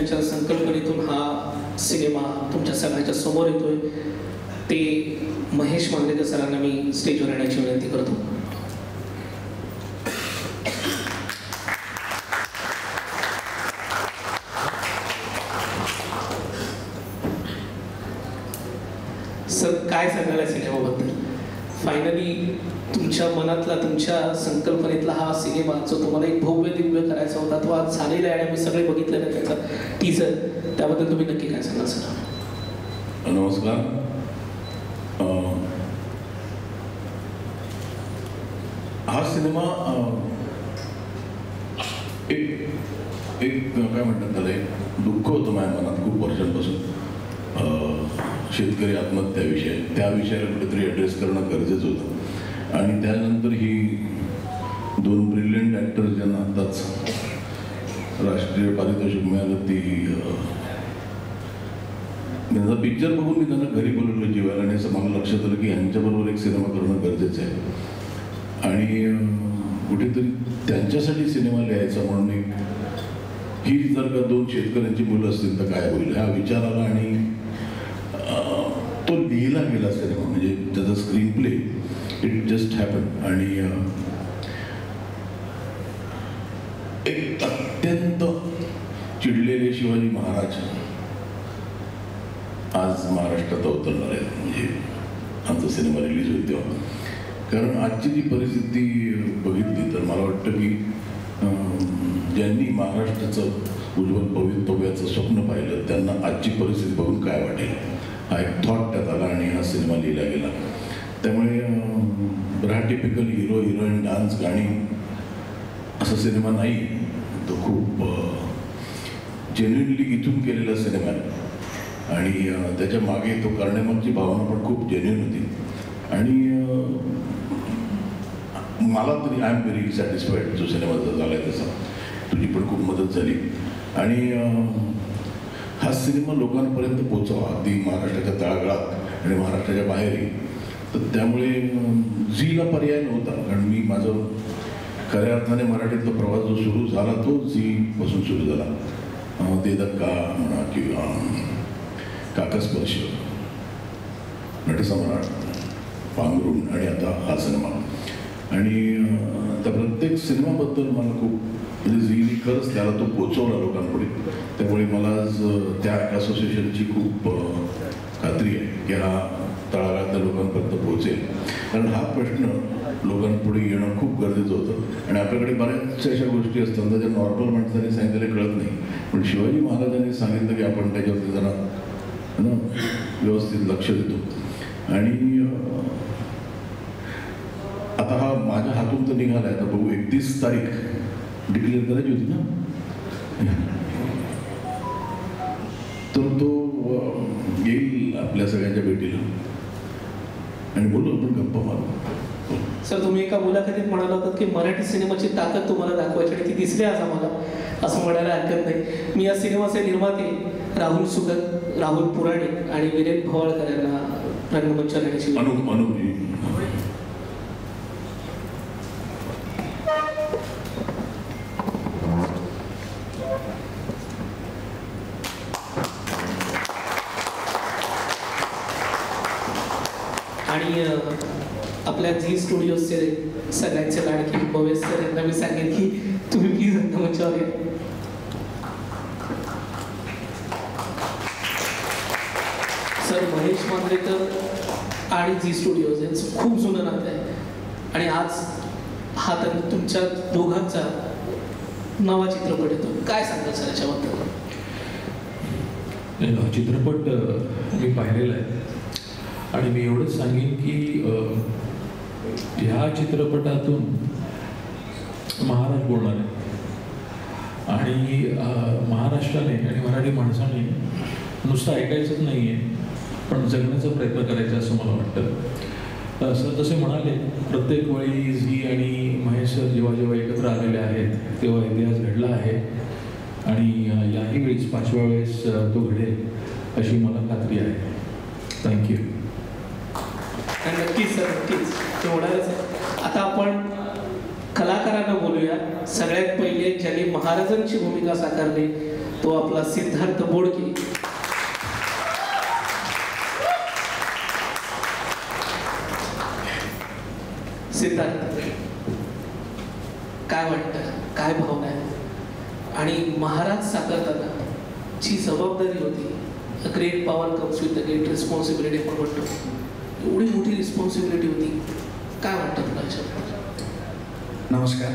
महेशांच्या संकल्पनेतून हा सिनेमा तुमच्या सगळ्यांच्या समोर येतोय, ते महेश मांजरेकर सरांना मी स्टेजवर येण्याची विनंती करतो. सर, काय सांगाल या सिनेमाबद्दल? फायनली तुमच्या मनातला, तुमच्या संकल्पनेतला हा सिनेमा जो तुम्हाला एक भव्य दिव्य करायचा होता, तो आज झालेला आहे. आम्ही सगळे बघितलं ना त्याचा टीजर, त्याबद्दल तुम्ही नक्की काय सांगाल सर? नमस्कार. हा सिनेमा एक काय म्हणतात त्याला, एक दुःख होतं माझ्या मनात खूप वर्षांपासून. शेतकरी आत्महत्याविषयी, त्या विषयाला कुठेतरी ॲड्रेस करणं गरजेचं होतं. आणि त्यानंतर ही दोन ब्रिलियंट ॲक्टर्स ज्यांना आत्ताच राष्ट्रीय पारितोषिक मिळालं, त्यांचा पिक्चर बघून मी त्यांना घरी बोलवलं जेवायला, आणि असं मला लक्षात आलं की यांच्याबरोबर एक सिनेमा करणं गरजेचं आहे. आणि कुठेतरी त्यांच्यासाठी सिनेमा लिहायचा म्हणून एक, ही जर का दोन शेतकऱ्यांची मुलं असतील तर काय होईल, हा विचार आला आणि तो लिहिला गेला सिनेमा. म्हणजे त्याचा screen play it just happen. आणि एक अत्यंत चिडलेले शिवाजी महाराज आज महाराष्ट्रात अवतरणार आहेत. म्हणजे आमचा सिनेमा रिलीज होईल तेव्हा, कारण आजची जी परिस्थिती बघितली तर मला वाटतं की ज्यांनी महाराष्ट्राचं उज्ज्वल भवितव्याचं स्वप्न पाहिलं त्यांना आजची परिस्थिती बघून काय वाटेल, हा एक थॉट त्यात आला आणि हा सिनेमा लिहिला गेला. त्यामुळे हा टिपिकल हिरो हिरोईन डान्स गाणी असा सिनेमा नाही, तो खूप जेन्युइनली इथून केलेला सिनेमा आहे. आणि त्याच्या मागे तो करण्यामागची भावना पण खूप जेन्युइन होती. आणि मला तरी आय एम व्हेरी सॅटिस्फाईड जो सिनेमा झाला आहे तसा. तुझी पण खूप मदत झाली. आणि हा सिनेमा लोकांपर्यंत पोचावा, अगदी महाराष्ट्राच्या तळागाळात आणि महाराष्ट्राच्या बाहेरही. तर त्यामुळे झीला पर्याय नव्हता, कारण मी माझं खऱ्या अर्थाने मराठीतला प्रवास जो सुरू झाला तो झीपासून सुरू झाला. ते धक्का म्हणा किंवा काकस्पर्श, नटसम्राट, पांघरुण आणि आता हा सिनेमा. आणि त्या प्रत्येक सिनेमाबद्दल मला खूप, म्हणजे झीने खरंच त्याला तो पोचवला लोकांपुढे. त्यामुळे मला आज त्या असोसिएशनची खूप खात्री आहे की हा तळागाळातल्या लोकांपर्यंत पोहोचेल. कारण हा प्रश्न लोकांपुढे येणं खूप गरजेचं होतं. आणि आपल्याकडे बऱ्याचशा अशा गोष्टी असतात ज्या नॉर्मल माणसाने सांगितलेले कळत नाही, पण शिवाजी महाराजांनी सांगितलं की आपण त्याच्यावरती जरा व्यवस्थित लक्ष देतो. आणि आता हा माझ्या हातून तर निघाला आहे. आता बघू, 31 तारीख डिक्लेअर करायची होती ना, तर तो येईल आपल्या सगळ्यांच्या भेटीला आणि बोलू आपण, गप्पा मारू. सर, तुम्ही एका मुलाखतीत म्हणाला होतात की मराठी सिनेमाची ताकद तुम्हाला दाखवायची आणि ती दिसली आज आम्हाला, असं म्हणायला हरकत नाही. मी या सिनेमाचे निर्माते राहुल सुगत, राहुल पुराणिक आणि वीरेन भवाळकर यांना रंगमंचावर येण्याची आणि आपल्या झी स्टुडिओजचे सगळ्यांचे लाडके भवेश सर यांना मी सांगेन की तुम्ही प्लीज रंगमंचावर या. सर, महेश मांजरेकर आणि झी स्टुडिओज यांचं खूप जुनं नातं आहे आणि आज हा तर तुमच्या दोघांचा नवा चित्रपट येतो. काय सांगाल सर याच्याबद्दल? हा चित्रपट मी पाहिलेला आहे आणि मी एवढंच सांगेन की ह्या चित्रपटातून महाराष्ट्र बोलणार आहे आणि महाराष्ट्राने आणि मराठी माणसाने नुसतं ऐकायचंच नाही आहे, पण जगण्याचा प्रयत्न करायचा असं मला वाटतं. सर जसे म्हणाले, प्रत्येक वेळी झी आणि महेश सर जेव्हा एकत्र आलेले आहेत तेव्हा इतिहास घडला आहे आणि याही वेळेस 5व्या वेळेस तो घडेल अशी मला खात्री आहे. थँक्यू. नक्कीच सर, नक्कीच ते होणारच आहे. आता आपण कलाकारांना बोलूया. सगळ्यात पहिले ज्यांनी महाराजांची भूमिका साकारली तो आपला सिद्धार्थ बोडके. सिद्धार्थ, काय वाटतं, काय भावना आहे? आणि महाराज साकारताना जी जबाबदारी होती, a great power comes with the great responsibility आपण म्हणतो, एवढी मोठी रिस्पॉन्सिबिलिटी होती, काय वाटतं तुला याच्याबद्दल? नमस्कार.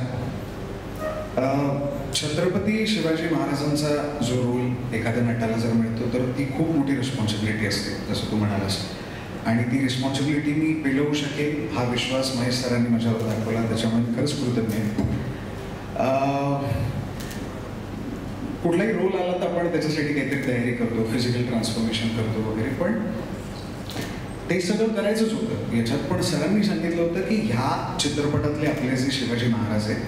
छत्रपती शिवाजी महाराजांचा जो रोल एखाद्या नटाला जर मिळतो तर ती खूप मोठी रिस्पॉन्सिबिलिटी असते, जसं तू म्हणालास. आणि ती रिस्पॉन्सिबिलिटी मी पेलवू शकेन हा विश्वास महेश सरांनी माझ्यावर दाखवला, त्याच्यामुळे मी खरंच कृतज्ञ आहे. कुठलाही रोल आला तर आपण त्याच्यासाठी काहीतरी तयारी करतो, फिजिकल ट्रान्सफॉर्मेशन करतो वगैरे, पण ते सगळं करायचंच होतं. याच्यात पण सरांनी सांगितलं होतं की ह्या चित्रपटातले आपले जे शिवाजी महाराज आहेत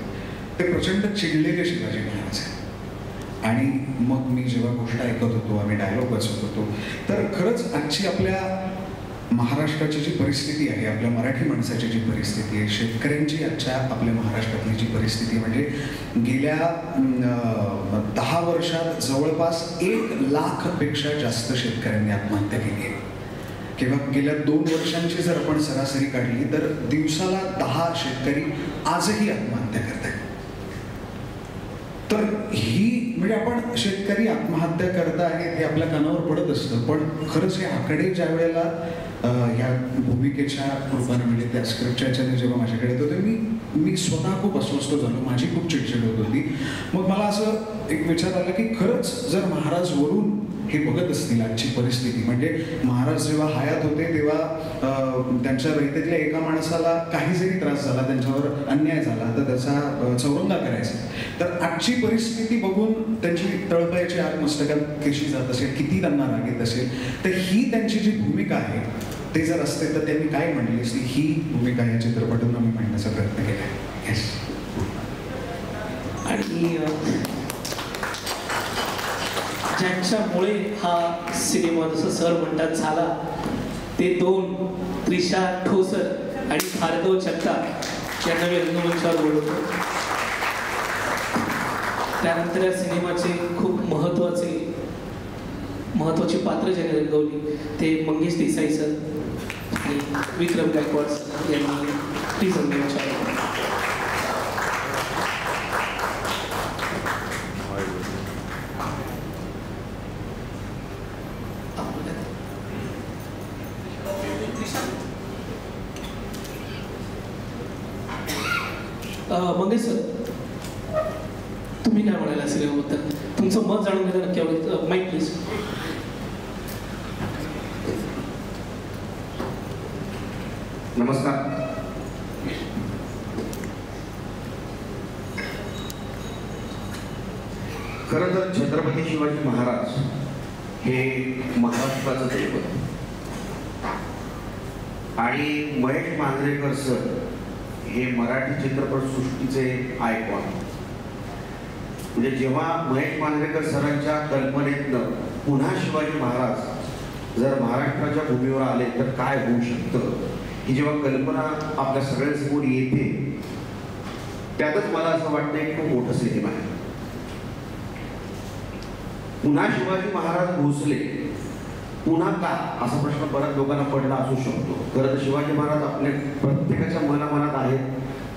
ते प्रचंड चिडलेले शिवाजी महाराज आहेत. आणि मग मी जेव्हा गोष्ट ऐकत होतो, आम्ही डायलॉग वाचत होतो, तर खरंच आजची आपल्या महाराष्ट्राची जी परिस्थिती आहे, आपल्या मराठी माणसाची जी परिस्थिती आहे, शेतकऱ्यांची आजच्या आपल्या महाराष्ट्रातली जी परिस्थिती, म्हणजे गेल्या 10 वर्षात जवळपास 1,00,000पेक्षा जास्त शेतकऱ्यांनी आत्महत्या केली आहे. किंवा गेल्या 2 वर्षांची जर आपण सरासरी काढली तर दिवसाला 10 शेतकरी आजही आत्महत्या करत आहेत. तर ही म्हणजे आपण शेतकरी आत्महत्या करत आहेत हे आपल्या कानावर पडत असतं, पण खरंच हे आकडे ज्या वेळेला ह्या भूमिकेच्या रूपाने म्हणजे त्या स्क्रिप्टच्या ह्याच्याने जेव्हा माझ्याकडे येत होते, मी स्वतः खूप अस्वस्थ झालो, माझी खूप चिडचिड होत होती. मग मला असं एक विचार आला की खरंच जर महाराज वरून हे बघत असतील आजची परिस्थिती, म्हणजे महाराज जेव्हा हयात होते तेव्हा त्यांच्या रयतेतल्या एका माणसाला काही जरी त्रास झाला, त्यांच्यावर अन्याय झाला तर त्याचा चौरंगा करायचा, तर आजची परिस्थिती बघून त्यांची तळपायाची आग मस्तकात कशी जात असेल, किती त्यांना राग येत असेल, तर ही त्यांची जी भूमिका आहे ते जर असते तर त्यांनी काय म्हणली असती, ही भूमिका या चित्रपटातून आम्ही मांडण्याचा प्रयत्न केला आहे. येस. आणि ज्यांच्यामुळे हा सिनेमा जसं सर म्हणतात झाला, ते 2 त्रिशा ठोसर आणि भार्गव जगताप यांना मी रंगमंचावर बोलवतो. त्यानंतर या सिनेमाचे खूप महत्त्वाची पात्र ज्यांनी रंगवली ते मंगेश देसाई सर आणि विक्रम गायकवाड सर यांनी प्लीज रंगमंचावर. मंगेश सर, तुम्ही काय म्हणाला सिनेमाबद्दल? तुमचं मत जाणून घेणं नक्की आवडेल. Mic please. नमस्कार. खरं तर छत्रपती शिवाजी महाराज हे महाराष्ट्राचं दैवत आणि महेश मांजरेकर सर हे मराठी चित्रपट सृष्टीचे आयकॉन. म्हणजे जेव्हा महेश मांजरेकर सरांच्या कल्पनेतनं पुन्हा शिवाजी महाराज जर महाराष्ट्राच्या भूमीवर आले तर काय होऊ शकतं ही जेव्हा कल्पना आपल्या सगळ्यांसमोर येते, त्यातच मला असं वाटतं की खूप मोठं सिनेमा आहे. पुन्हा शिवाजी महाराज भोसले, पुन्हा का असा प्रश्न परत लोकांना पडला असू शकतो. खरं तर शिवाजी महाराज आपल्या प्रत्येकाच्या मनामनात आहेत,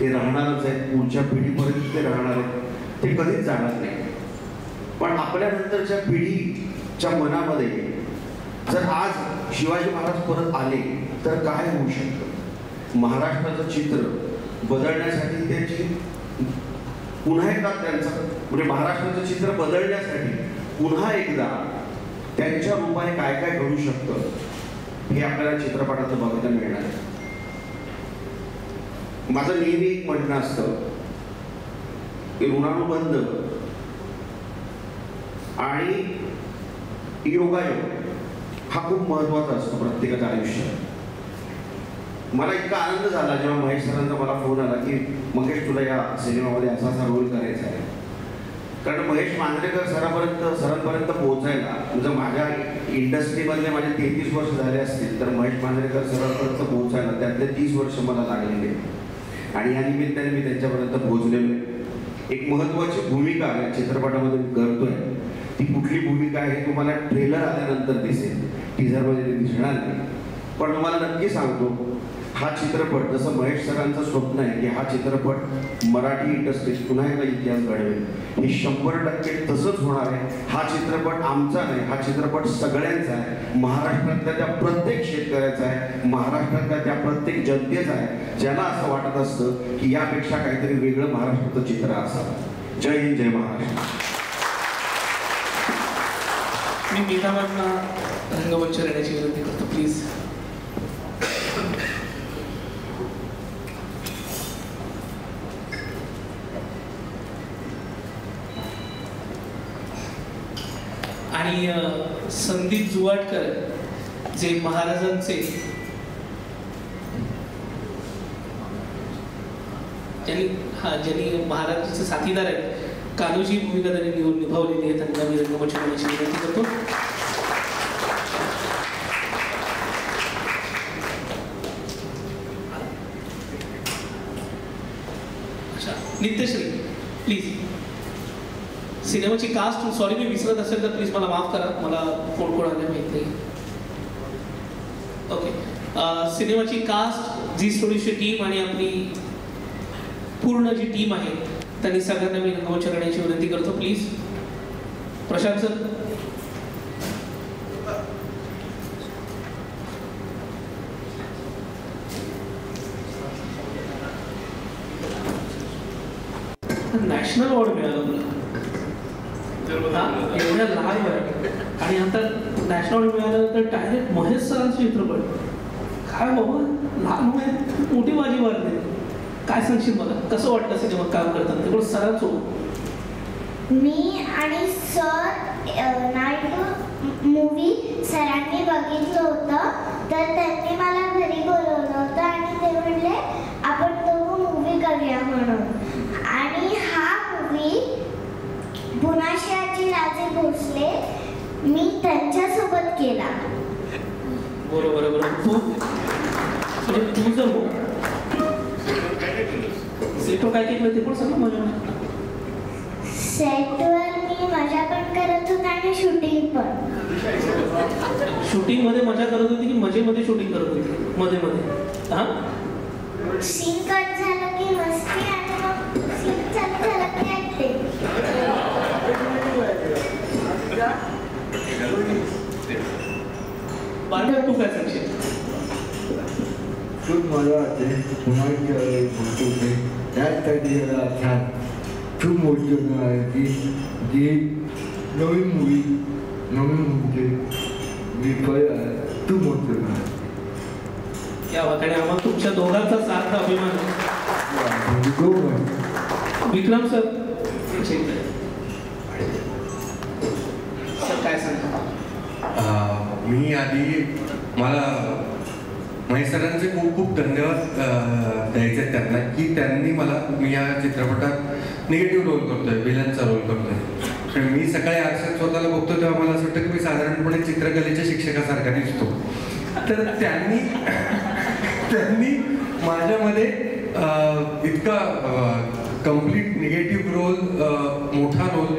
ते राहणारच आहेत, पुढच्या पिढीपर्यंत ते राहणार आहेत, ते कधीच जाणार नाही. पण आपल्या नंतरच्या पिढीच्या मनामध्ये जर आज शिवाजी महाराज परत आले तर काय होऊ शकतं. महाराष्ट्राचं चित्र बदलण्यासाठी त्याची पुन्हा एकदा त्यांचं म्हणजे महाराष्ट्राचं चित्र बदलण्यासाठी पुन्हा एकदा त्यांच्या रूपाने काय काय घडू शकतं हे आपल्याला चित्रपटात बघायला मिळणार आहे. माझं नेहमी एक म्हणणं असतं की ऋणानुबंध आणि योगायोग हा खूप महत्वाचा असतो प्रत्येकाच्या आयुष्यात. मला इतका आनंद झाला जेव्हा महेश सरांचा मला फोन आला की मंगेश तुला या सिनेमामध्ये असा असा रोल करायचा आहे. कारण महेश मांजरेकर सरांपर्यंत पोहोचायला म्हणजे माझ्या इंडस्ट्रीमधले माझे 33 वर्ष झाले असतील तर महेश मांजरेकर सरांपर्यंत पोहोचायला त्यातले 30 वर्ष मला लागलेले आणि या निमित्ताने मी त्यांच्यापर्यंत पोहोचलेलो आहे. एक महत्वाची भूमिका या चित्रपटामध्ये करतोय ती कुठली भूमिका आहे हे तुम्हाला ट्रेलर आल्यानंतर दिसेल, टीझरमध्ये ते दिसणार नाही. पण तुम्हाला नक्की सांगतो, हा चित्रपट जसं महेश सरांचं स्वप्न आहे की हा चित्रपट मराठी इंडस्ट्रीत पुन्हा एकदा इतिहास घडवेल, हे 100% तसंच होणार आहे. हा चित्रपट आमचा नाही, हा चित्रपट सगळ्यांचा आहे, महाराष्ट्रातल्या त्या प्रत्येक शेतकऱ्याचा आहे, महाराष्ट्रातल्या त्या प्रत्येक जनतेचा आहे, ज्याला असं वाटत असतं की यापेक्षा काहीतरी वेगळं महाराष्ट्राचं चित्र असावं. जय हिंद, जय महाराष्ट्र. मी मीरा मॅमना रंगमंच येण्याची विनंती करतो, प्लीज. आणि संदीप जुवाटकर जे महाराजांचे ज्यांनी महाराजांचे साथीदार आहेत, कान्होजी भूमिका त्यांनी निभावलेली आहे, त्यांना मी रंगमंच येण्याची विनंती करतो. अच्छा, नित्यश्री प्लीज. सिनेमाची कास्ट, सॉरी मी विसरत असेल तर प्लीज मला माफ करा, मला कोण कोण आले माहित नाही. ओके, सिनेमाची कास्ट, जी स्टोरीची टीम आणि आपली पूर्ण जी टीम आहे त्यांनी सगळ्यांना मी रंगमंच करण्याची विनंती करतो, please. Prashant sir. National award मिळाला तुला एवढ्या लहान वयात, आणि आता नॅशनल अवॉर्ड मिळालं तर डायरेक्ट महेश सरांचा चित्रपट. काय बाबा, लहान वयात मोठी बाजी मारली. काय सांगशील मला, कसं वाटतं सिनेमात काम करताना ते पण सरांसोबत? मी आणि सर नाईट मूवी सरांनी बघितलं होतं, तर त्यांनी मला घरी बोलवलं होतं आणि ते म्हणले आपण दोघं मूवी करूया म्हणून. आणि हा मूवी बुनाशियाचे राजे भोसले मी त्यांच्यासोबत केला. बरोबर बरोबर. तू तुझं सेटवर काय केलं ते पण सांग मला. सेटवर मी मजा पण करत होते आणि शूटिंग पण. शूटिंग मध्ये मजा करत होती की मजेमध्ये शूटिंग करत होती? मध्ये मध्ये. हा, सीन कट झालं की मस्ती आणि मग सीन चालू झालं की ऍक्टिंग. बाळा तू काय सांगशील? खूप मजा वाटते, पुन्हा बोलतो त्यासाठी छान खूप मोठी योजना आहे की जी नवीन मूवी म्हणजे मी खूप मोठी योजना आहे. या वाकडे आम्हाला तुमच्या दोघांचा सार्थ अभिमान आहे. विक्रम सर, सर काय सांगता? मी आधी मला महेश सरांचे खूप खूप धन्यवाद द्यायचे त्यांना की त्यांनी मला, मी या चित्रपटात निगेटिव्ह रोल करतोय, विलनचा रोल करतोय. मी सकाळी आरशात स्वतःला बघतो तेव्हा मला असं वाटतं की मी साधारणपणे चित्रकलेच्या शिक्षकासारखा दिसतो. तर त्यांनी माझ्यामध्ये इतका कम्प्लीट निगेटिव्ह रोल, मोठा रोल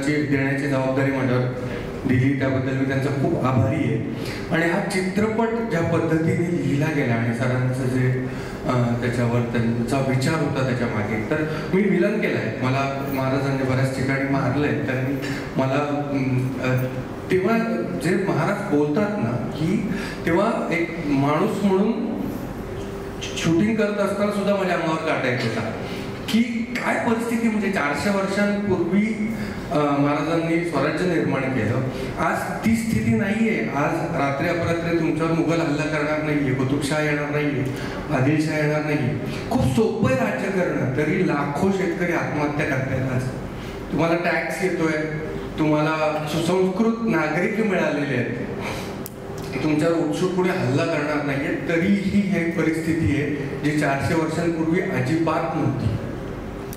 देण्याची जबाबदारी माझ्यावर दिली, त्याबद्दल मी त्यांचा खूप आभारी आहे. आणि हा चित्रपट ज्या पद्धतीने लिहिला गेला आणि सरांचं जे त्याच्यावर त्यांचा विचार होता त्याच्या मागे, तर मी विलन केलं आहे. मला महाराजांनी बऱ्याच ठिकाणी मारलंय, त्यांनी मला तेव्हा जे महाराज बोलतात ना की तेव्हा एक माणूस म्हणून शूटिंग करत असताना सुद्धा माझ्या अंगावर काटा येत होता की काय परिस्थिती, म्हणजे 400 वर्षांपूर्वी महाराजांनी स्वराज्य निर्माण केलं. आज ती स्थिती नाहीये. आज रात्री अपरात्री तुमच्यावर मुघल हल्ला करणार नाहीये, कुतुबशाह येणार नाहीये, आदिलशाह येणार नाहीये. खूप सोपं आहे राज्य करणं, तरी लाखो शेतकरी आत्महत्या करतायत. आज तुम्हाला टॅक्स येतोय, तुम्हाला सुसंस्कृत नागरिक मिळालेले आहेत, तुमच्यावर उत्सुकपणे हल्ला करणार नाहीये, तरीही ही परिस्थिती आहे जी 400 वर्षांपूर्वी अजिबात नव्हती.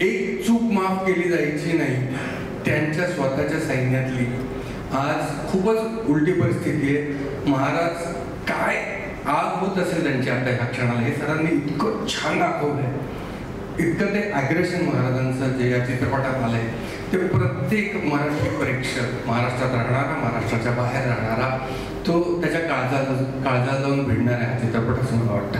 एक चूक माफ केली जायची नाही त्यांच्या स्वतःच्या सैन्यातली. आज खूपच उलटी परिस्थिती आहे. महाराज काय आग होत असेल त्यांची आता ह्या क्षणाला, हे सरांनी इतकं छान दाखवलंय. इतकं ते ॲग्रेशन महाराजांचं जे या चित्रपटात आलंय ते प्रत्येक मराठी प्रेक्षक, महाराष्ट्रात राहणारा, महाराष्ट्राच्या बाहेर राहणारा, तो त्याच्या काळजाला जाऊन भिडणार आहे हा चित्रपट असं मला वाटतं.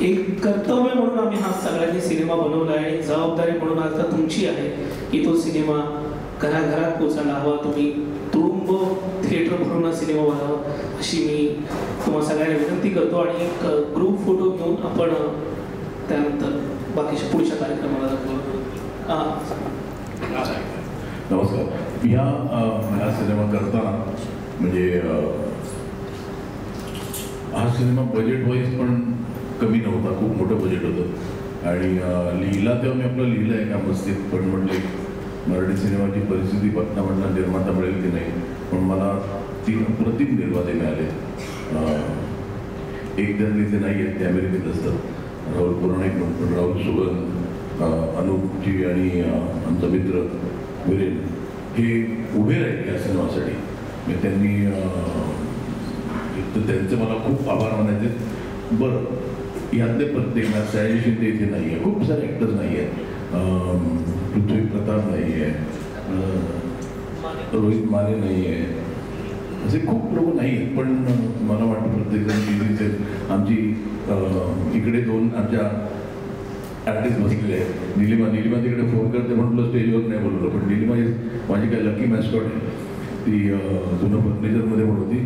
एक कर्तव्य म्हणून आम्ही हा सगळ्यांनी सिनेमा बनवला आहे आणि जबाबदारी म्हणून आता तुमची आहे की तो सिनेमा घराघरात पोचायला हवा. तुम्ही तुडुंब थिएटर भरून हा सिनेमा बनावा अशी मी तुम्हाला सगळ्यांना विनंती करतो. आणि एक ग्रुप फोटो घेऊन आपण त्यानंतर बाकीच्या पुढच्या कार्यक्रमाला जातो. नमस्कार. हा सिनेमा करताना म्हणजे हा सिनेमा बजेट वाईज पण कमी नव्हता, खूप मोठं बजेट होतं. आणि लिहिला तेव्हा मी आपलं लिहिलं आहे का मस्तीत, पण म्हटले मराठी सिनेमाची परिस्थिती बघता म्हटलं निर्माता मिळेल की नाही. पण मला 3 अप्रतिम निर्माते मिळाले. एक त्यातले ते नाही आहेत, ते अमेरिकेत असतात. राहुल पुराणिक म्हणून, राहुल सुगंध, अनुपजी आणि आमचा मित्र विरेन हे उभे राहिले या सिनेमासाठी. मी त्यांनी तर त्यांचे मला खूप आभार मानायचे. बरं, यातले प्रत्येक सयाजी शिंदे इथे नाही आहे, खूप सारे ॲक्टर्स नाही आहेत. पृथ्वी प्रताप नाही आहे, रोहित माने नाही आहे, असे खूप लोक नाही आहेत. पण मला वाटतं प्रत्येकजण आमची इकडे 2 आमच्या आर्टिस्ट बसलेले आहेत. निलिमा तिकडे फोन करते म्हटलं स्टेजवर नाही बोलवलं, पण निलिमा माझी काय लकी मॅस्कॉट आहे. ती जुनं फर्निचरमध्ये पण होती.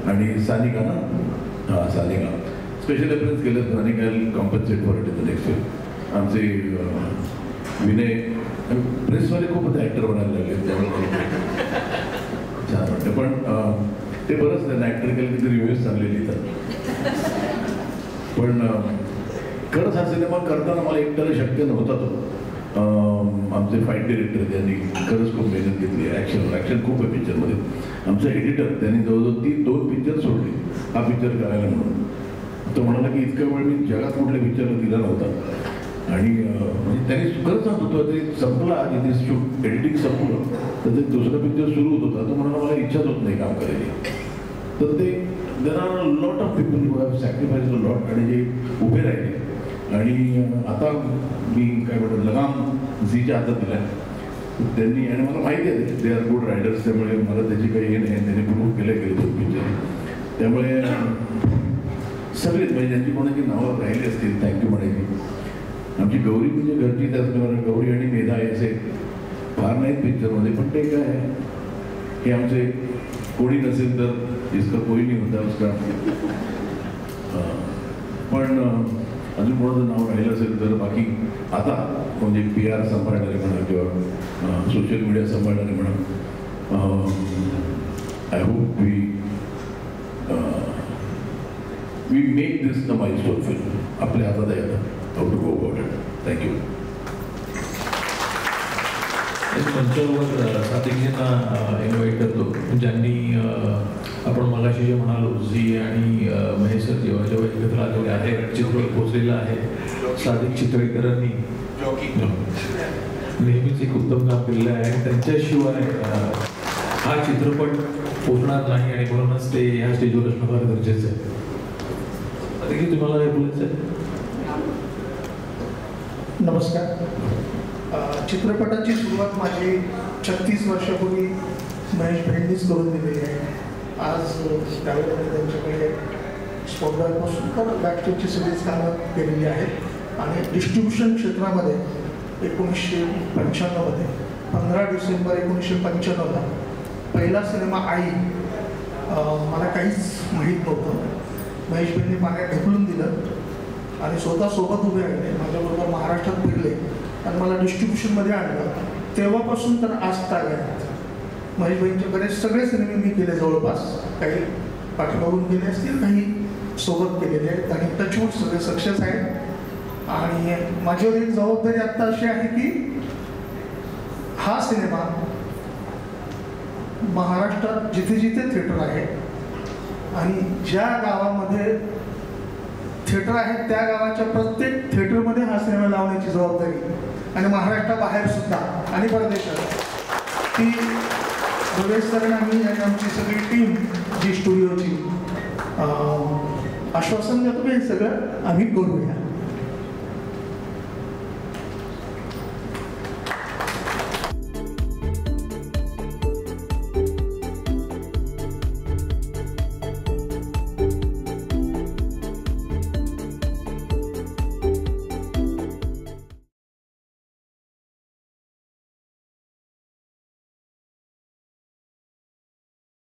आणि सानिका ना, हां सानिका स्पेशल रेफरन्स केलं. Sanika compensate for it in the next film. आमचे विनय प्रेसवाले खूप आता ॲक्टर बनायला लागले, त्यामुळे छान वाटतं. पण ते बरंच त्यांना ॲक्टर केलं की रिव्ह्यूज चांगले लिहितात. पण खरंच हा सिनेमा करताना मला एकट्याला शक्य नव्हता तो. आमचे फाईट डिरेक्टर त्यांनी खरंच खूप मेहनत घेतली. ॲक्शन खूप आहे पिक्चरमध्ये. आमचा एडिटर त्यांनी जवळजवळ 2 पिक्चर सोडले हा पिक्चर करायला म्हणून. तो म्हणाला की इतका वेळ मी जगात कुठल्या पिक्चरला दिला नव्हता. आणि म्हणजे त्यांनी खरंच सांगत होतं ते संपला, जिथे शूट एडिटिंग संपलं तर ते दुसरा पिक्चर सुरू होत होता. तो म्हणाला मला इच्छाच होत नाही काम करायची. तर ते there are a lot of people who have sacrifice a lot आणि जे उभे राहिले. आणि आता मी काय म्हणतो लगाम झीच्या हातात दिला त्यांनी. आणि मला माहिती आहे दे आर गुड रायडर्स, त्यामुळे मला त्याची काही हे नाही. त्यांनी प्रूव्ह केले 2 पिक्चर. त्यामुळे सगळेच म्हणजे ज्यांची कोणाची नावं राहिली असतील थँक्यू म्हणायची. आमची गौरी म्हणजे घरची त्याचप्रमाणे गौरी आणि मेधा याचे फार नाहीत पिक्चरमध्ये, पण ते काय आहे हे आमचे कोणी नसेल तर इसका कोई नाही होता उसका. पण अजून कोणाचं नाव राहिलं असेल तर बाकी आता म्हणजे PR सांभाळणारे म्हणा किंवा सोशल मीडिया सांभाळणारे म्हणा, I hope we make this the milestone film. आपल्या हातात आहे आता how to go about it. Thank you. मंचावर साथिकींना इन्व्हाइट करतो ज्यांनी आपण मगाशी जे म्हणालो झी आणि महेश सर जेव्हा एकत्र आलेले आहेत, चित्रपट पोचलेला आहे. सादिक चितळेकरांनी नेहमीच एक उत्तम काम केलेलं आहे. त्यांच्याशिवाय हा चित्रपट पोचणार नाही आणि म्हणूनच ते ह्या स्टेजवर असणं फार गरजेचं आहे. सादिक तुम्हाला काय बोलायचं आहे? नमस्कार. चित्रपटाची सुरुवात माझी 36 वर्षापूर्वी महेश भाईंनीच करून दिलेली आहे. आज त्यावेळेला त्यांच्याकडे स्पर्धापासून तर बॅकस्टेजची सगळीच कामं केलेली आहेत. आणि डिस्ट्रीब्युशन क्षेत्रामध्ये 1995मध्ये 15 डिसेंबर 1995ला पहिला सिनेमा आई मला काहीच माहीत नव्हतं. महेश भाईंनी पाण्यात ढकलून दिलं आणि स्वतः सोबत उभे राहिले, माझ्याबरोबर महाराष्ट्रात फिरले आणि मला डिस्ट्रीब्युशनमध्ये आणलं. तेव्हापासून तर आज ताग आहेत. महेश भाईंच्याकडे सगळे सिनेमे मी केले जवळपास. काही पाठीमागून केले असतील, काही सोबत केलेले आहेत आणि टचवूड सगळे सक्सेस आहेत. आणि माझ्यावर एक जबाबदारी आत्ता अशी आहे की हा सिनेमा महाराष्ट्रात जिथे जिथे थिएटर आहे आणि ज्या गावामध्ये थिएटर आहेत त्या गावाच्या प्रत्येक थिएटरमध्ये हा सिनेमा लावण्याची जबाबदारी आणि महाराष्ट्राबाहेर सुद्धा आणि परदेशात ती प्रवेश सर आम्ही आणि आमची सगळी टीम जी स्टुडिओची आश्वासन देतो की हे सगळं आम्ही करूया.